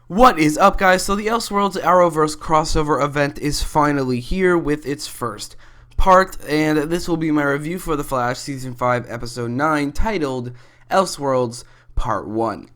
What is up, guys? So the Elseworlds Arrowverse crossover event is finally here with its first part, and this will be my review for The Flash Season 5, Episode 9, titled Elseworlds Part 1.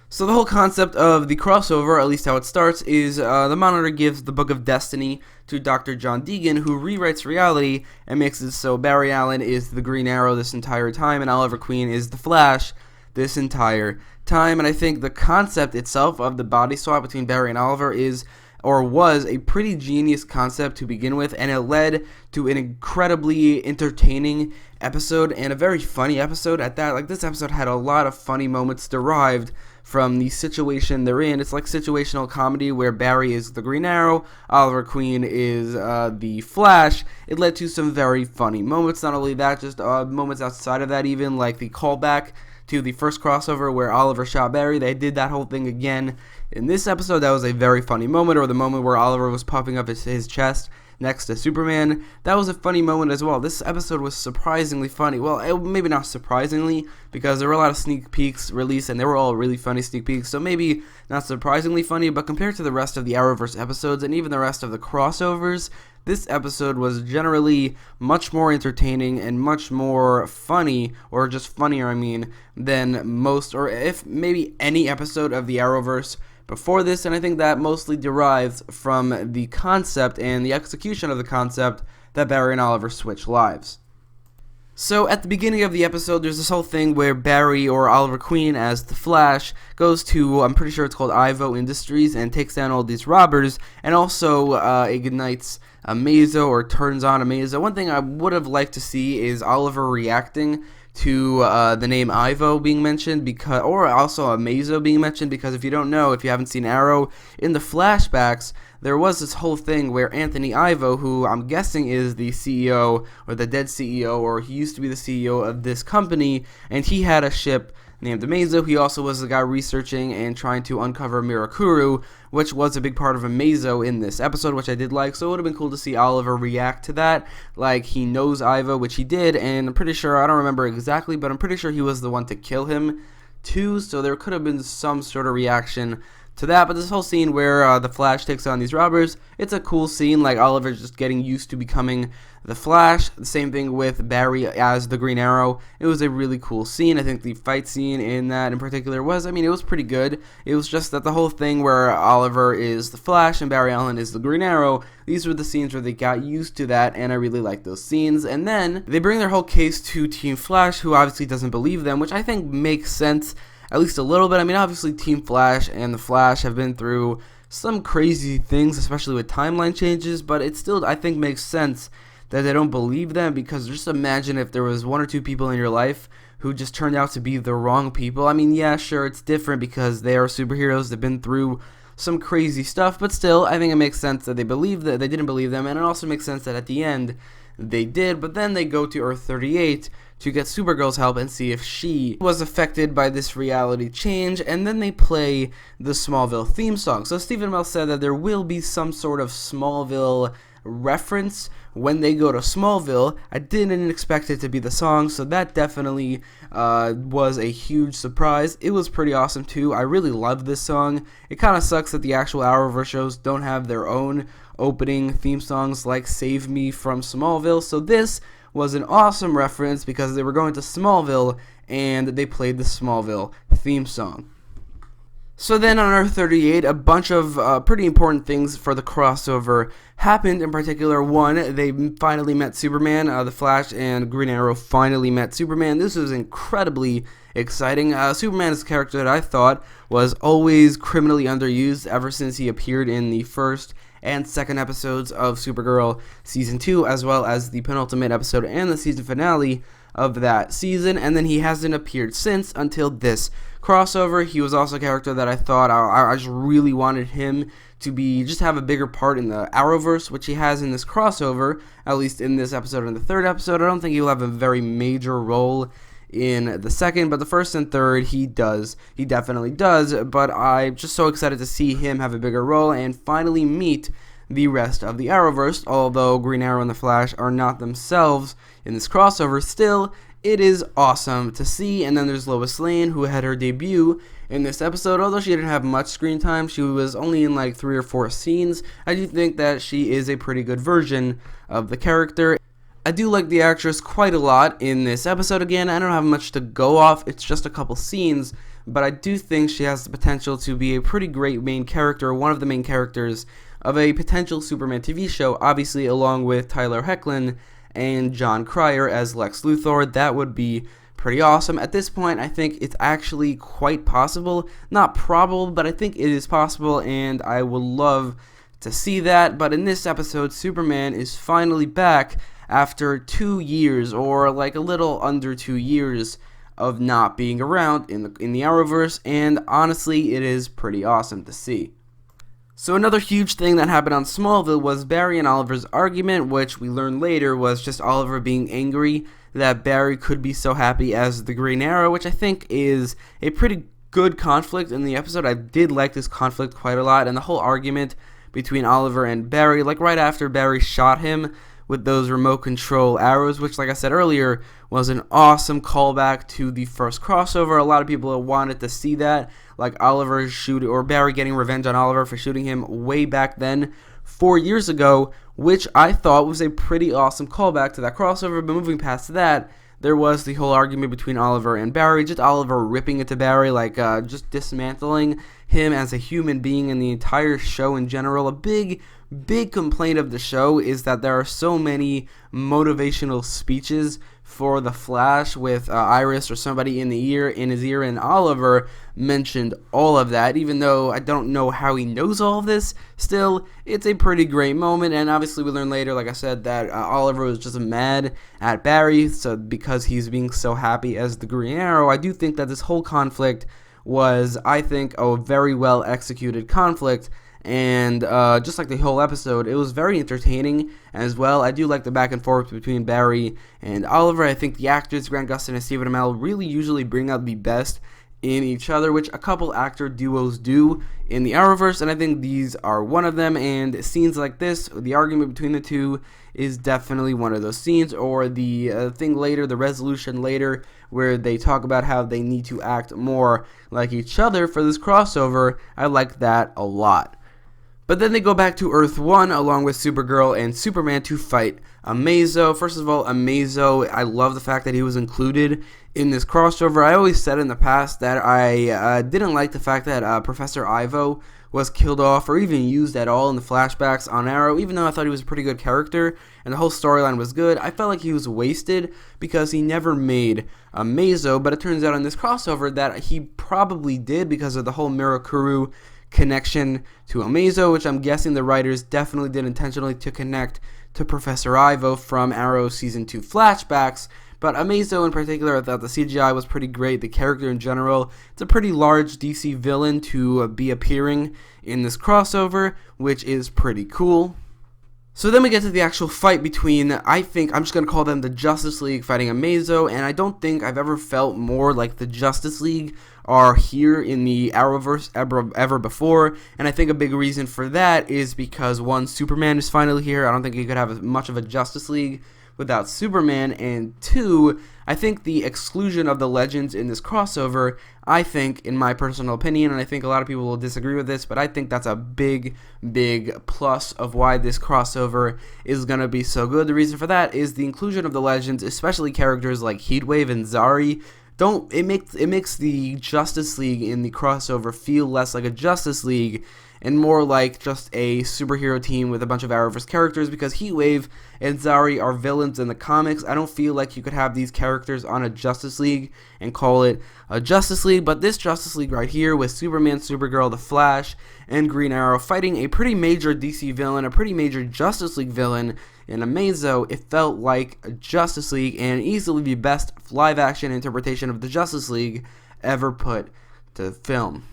So the whole concept of the crossover, at least how it starts, is the Monitor gives the Book of Destiny to Dr. John Deegan, who rewrites reality and makes it so Barry Allen is the Green Arrow this entire time, and Oliver Queen is the Flash this entire time. And I think the concept itself of the body swap between Barry and Oliver is, or was, a pretty genius concept to begin with, and it led to an incredibly entertaining episode and a very funny episode at that. Like, this episode had a lot of funny moments derived from the situation they're in. It's like situational comedy where Barry is the Green Arrow, Oliver Queen is the Flash. It led to some very funny moments. Not only that, just moments outside of that, even like the callback to the first crossover where Oliver shot Barry. They did that whole thing again in this episode. That was a very funny moment. Or the moment where Oliver was puffing up his chest next to Superman. That was a funny moment as well. This episode was surprisingly funny. Well, maybe not surprisingly, because there were a lot of sneak peeks released, and they were all really funny sneak peeks, so maybe not surprisingly funny, but compared to the rest of the Arrowverse episodes, and even the rest of the crossovers, this episode was generally much more entertaining and much more funny, or just funnier, I mean, than most, or if maybe any episode of the Arrowverse before this, and I think that mostly derives from the concept and the execution of the concept that Barry and Oliver switch lives. So at the beginning of the episode, there's this whole thing where Barry, or Oliver Queen as the Flash, goes to, I'm pretty sure it's called Ivo Industries, and takes down all these robbers, and also ignites Amazo, or turns on Amazo. One thing I would have liked to see is Oliver reacting to the name Ivo being mentioned, because, or also Amazo being mentioned, because if you don't know, if you haven't seen Arrow, in the flashbacks, there was this whole thing where Anthony Ivo, who I'm guessing is the CEO, or the dead CEO, or he used to be the CEO of this company, and he had a ship named Amazo. He also was the guy researching and trying to uncover Mirakuru, which was a big part of Amazo in this episode, which I did like. So it would have been cool to see Oliver react to that, like he knows Ivo, which he did, and I'm pretty sure, I don't remember exactly, but I'm pretty sure he was the one to kill him too, so there could have been some sort of reaction to that. But this whole scene where the Flash takes on these robbers, it's a cool scene, like Oliver's just getting used to becoming the Flash. The same thing with Barry as the Green Arrow. It was a really cool scene. I think the fight scene in that in particular was, I mean, it was pretty good. It was just that the whole thing where Oliver is the Flash and Barry Allen is the Green Arrow, these were the scenes where they got used to that, and I really liked those scenes. And then they bring their whole case to Team Flash, who obviously doesn't believe them, which I think makes sense, at least a little bit. I mean, obviously Team Flash and the Flash have been through some crazy things, especially with timeline changes, but it still, I think, makes sense that they don't believe them, because just imagine if there was one or two people in your life who just turned out to be the wrong people. I mean, yeah, sure, it's different because they are superheroes, they've been through some crazy stuff, but still, I think it makes sense that they believe that they didn't believe them, and it also makes sense that at the end they did. But then they go to Earth 38 to get Supergirl's help and see if she was affected by this reality change, and then they play the Smallville theme song. So Stephen Amell said that there will be some sort of Smallville reference when they go to Smallville. I didn't expect it to be the song, so that definitely was a huge surprise. It was pretty awesome too. I really love this song. It kind of sucks that the actual Arrowverse shows don't have their own opening theme songs like Save Me from Smallville, so this was an awesome reference because they were going to Smallville and they played the Smallville theme song. So then on Earth 38, a bunch of pretty important things for the crossover happened. In particular, one, they finally met Superman. The Flash and Green Arrow finally met Superman. This was incredibly exciting. Superman is a character that I thought was always criminally underused ever since he appeared in the first and second episodes of Supergirl Season 2, as well as the penultimate episode and the season finale of that season, and then he hasn't appeared since until this crossover. He was also a character that I thought I just really wanted him to be, just have a bigger part in the Arrowverse, which he has in this crossover, at least in this episode and the third episode. I don't think he'll have a very major role in the second, but the first and third he definitely does. But I'm just so excited to see him have a bigger role and finally meet the rest of the Arrowverse. Although Green Arrow and the Flash are not themselves in this crossover, still it is awesome to see. And then there's Lois Lane, who had her debut in this episode. Although she didn't have much screen time, she was only in like 3 or 4 scenes. I do think that she is a pretty good version of the character. I do like the actress quite a lot in this episode. Again, I don't have much to go off, it's just a couple scenes, but I do think she has the potential to be a pretty great main character, one of the main characters of a potential Superman TV show, obviously along with Tyler Hoechlin and John Cryer as Lex Luthor. That would be pretty awesome. At this point, I think it's actually quite possible. Not probable, but I think it is possible, and I would love to see that. But in this episode, Superman is finally back after 2 years, or like a little under 2 years of not being around in the Arrowverse, and honestly, it is pretty awesome to see. So another huge thing that happened on Smallville was Barry and Oliver's argument, which we learned later was just Oliver being angry that Barry could be so happy as the Green Arrow, which I think is a pretty good conflict in the episode. I did like this conflict quite a lot, and the whole argument between Oliver and Barry, like right after Barry shot him with those remote control arrows, which, like I said earlier, was an awesome callback to the first crossover. A lot of people wanted to see that, like Oliver shooting, or Barry getting revenge on Oliver for shooting him way back then, 4 years ago, which I thought was a pretty awesome callback to that crossover. But moving past that, there was the whole argument between Oliver and Barry, just Oliver ripping into Barry, like just dismantling him as a human being in the entire show in general. A big complaint of the show is that there are so many motivational speeches for the Flash with Iris or somebody in his ear, and Oliver mentioned all of that. Even though I don't know how he knows all of this, still, it's a pretty great moment. And obviously we learn later, like I said, that Oliver was just mad at Barry so because he's being so happy as the Green Arrow. I do think that this whole conflict was, I think, a very well executed conflict. And just like the whole episode, it was very entertaining as well. I do like the back and forth between Barry and Oliver. I think the actors, Grant Gustin and Stephen Amell, really usually bring out the best in each other, which a couple actor duos do in the Arrowverse, and I think these are one of them. And scenes like this, the argument between the two, is definitely one of those scenes, or the thing later, the resolution later, where they talk about how they need to act more like each other for this crossover. I like that a lot. But then they go back to Earth 1 along with Supergirl and Superman to fight Amazo. First of all, Amazo, I love the fact that he was included in this crossover. I always said in the past that I didn't like the fact that Professor Ivo was killed off or even used at all in the flashbacks on Arrow, even though I thought he was a pretty good character and the whole storyline was good. I felt like he was wasted because he never made Amazo, but it turns out in this crossover that he probably did because of the whole Mirakuru connection to Amazo, which I'm guessing the writers definitely did intentionally to connect to Professor Ivo from Arrow Season 2 flashbacks. But Amazo in particular, I thought the CGI was pretty great. The character in general, it's a pretty large DC villain to be appearing in this crossover, which is pretty cool. So then we get to the actual fight between, I think, I'm just going to call them the Justice League fighting Amazo, and I don't think I've ever felt more like the Justice League are here in the Arrowverse ever before, and I think a big reason for that is because, one, Superman is finally here. I don't think you could have much of a Justice League without Superman, and two, I think the exclusion of the Legends in this crossover, I think, in my personal opinion, and I think a lot of people will disagree with this, but I think that's a big plus of why this crossover is going to be so good. The reason for that is the inclusion of the Legends, especially characters like Heatwave and Zari. It makes the Justice League in the crossover feel less like a Justice League and more like just a superhero team with a bunch of Arrowverse characters, because Heatwave and Zari are villains in the comics. I don't feel like you could have these characters on a Justice League and call it a Justice League, but this Justice League right here with Superman, Supergirl, The Flash, and Green Arrow fighting a pretty major DC villain, a pretty major Justice League villain in Amazo, it felt like a Justice League and easily the best live-action interpretation of the Justice League ever put to film.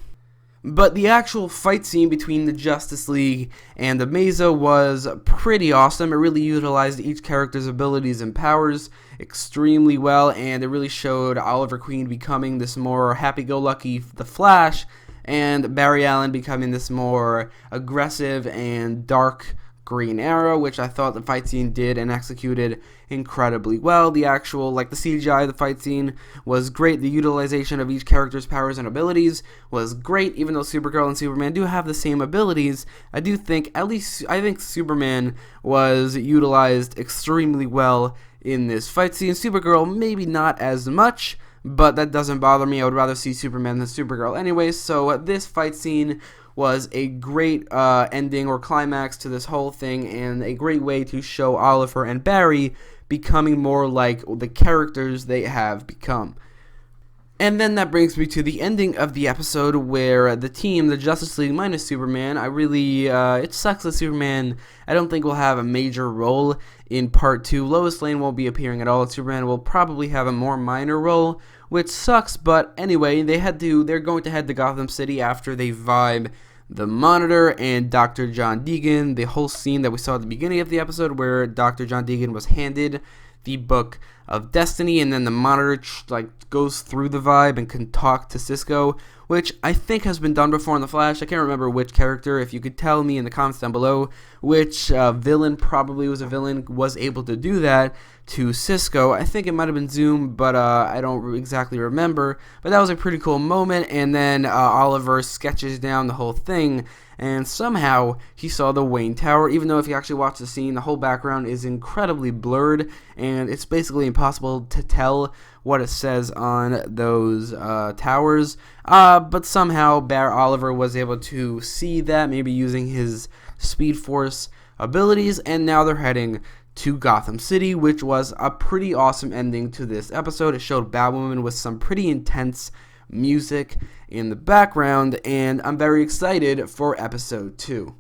But the actual fight scene between the Justice League and Amazo was pretty awesome. It really utilized each character's abilities and powers extremely well, and it really showed Oliver Queen becoming this more happy-go-lucky The Flash, and Barry Allen becoming this more aggressive and dark Green Arrow, which I thought the fight scene did and executed incredibly well. The actual, the CGI of the fight scene was great. The utilization of each character's powers and abilities was great. Even though Supergirl and Superman do have the same abilities, I think Superman was utilized extremely well in this fight scene. Supergirl, maybe not as much, but that doesn't bother me. I would rather see Superman than Supergirl anyway. So this fight scene was a great ending or climax to this whole thing, and a great way to show Oliver and Barry becoming more like the characters they have become. And then that brings me to the ending of the episode, where the team, the Justice League minus Superman, it sucks that Superman, I don't think, will have a major role in Part 2. Lois Lane won't be appearing at all. Superman will probably have a more minor role, which sucks, but anyway, they're going to head to Gotham City after they vibe the Monitor and Dr. John Deegan. The whole scene that we saw at the beginning of the episode, where Dr. John Deegan was handed the Book of Destiny, and then the Monitor goes through the vibe and can talk to Cisco, which I think has been done before in The Flash. I can't remember which character. If you could tell me in the comments down below which villain, probably was a villain, was able to do that to Cisco. I think it might have been Zoom, but I don't exactly remember. But that was a pretty cool moment, and then Oliver sketches down the whole thing, and somehow he saw the Wayne Tower, even though if you actually watch the scene, the whole background is incredibly blurred, and it's basically impossible to tell what it says on those towers. But somehow Oliver was able to see that, maybe using his Speed Force abilities, and now they're heading to Gotham City, which was a pretty awesome ending to this episode. It showed Batwoman with some pretty intense music in the background, and I'm very excited for episode 2.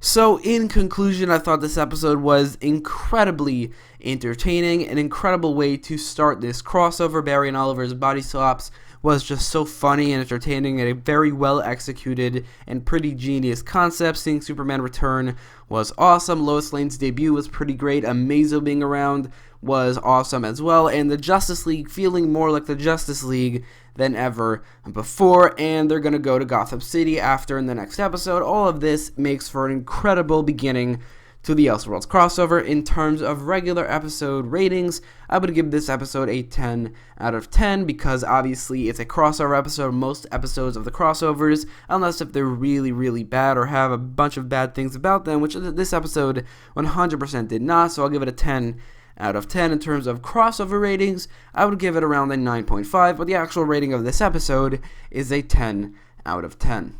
So in conclusion, I thought this episode was incredibly entertaining, an incredible way to start this crossover. Barry and Oliver's body swaps was just so funny and entertaining, and a very well executed and pretty genius concept. Seeing Superman return was awesome. Lois Lane's debut was pretty great. Amazo being around was awesome as well, and the Justice League feeling more like the Justice League than ever before, and they're going to go to Gotham City after in the next episode. All of this makes for an incredible beginning to the Elseworlds crossover. In terms of regular episode ratings, I would give this episode a 10 out of 10, because obviously it's a crossover episode. Most episodes of the crossovers, unless if they're really, really bad or have a bunch of bad things about them, which this episode 100% did not, so I'll give it a 10 out of 10. In terms of crossover ratings, I would give it around a 9.5, but the actual rating of this episode is a 10 out of 10.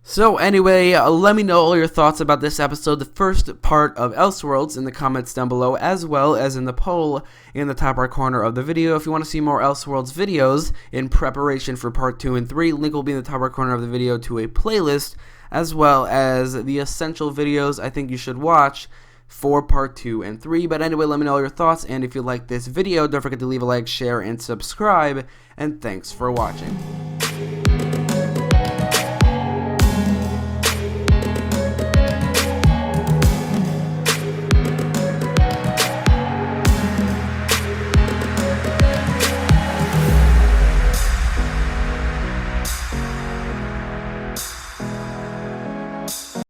So anyway, let me know all your thoughts about this episode, the first part of Elseworlds, in the comments down below, as well as in the poll in the top right corner of the video. If you want to see more Elseworlds videos in preparation for part 2 and 3, link will be in the top right corner of the video to a playlist, as well as the essential videos I think you should watch for part 2 and 3. But anyway, let me know all your thoughts, and if you like this video, don't forget to leave a like, share, and subscribe, and thanks for watching.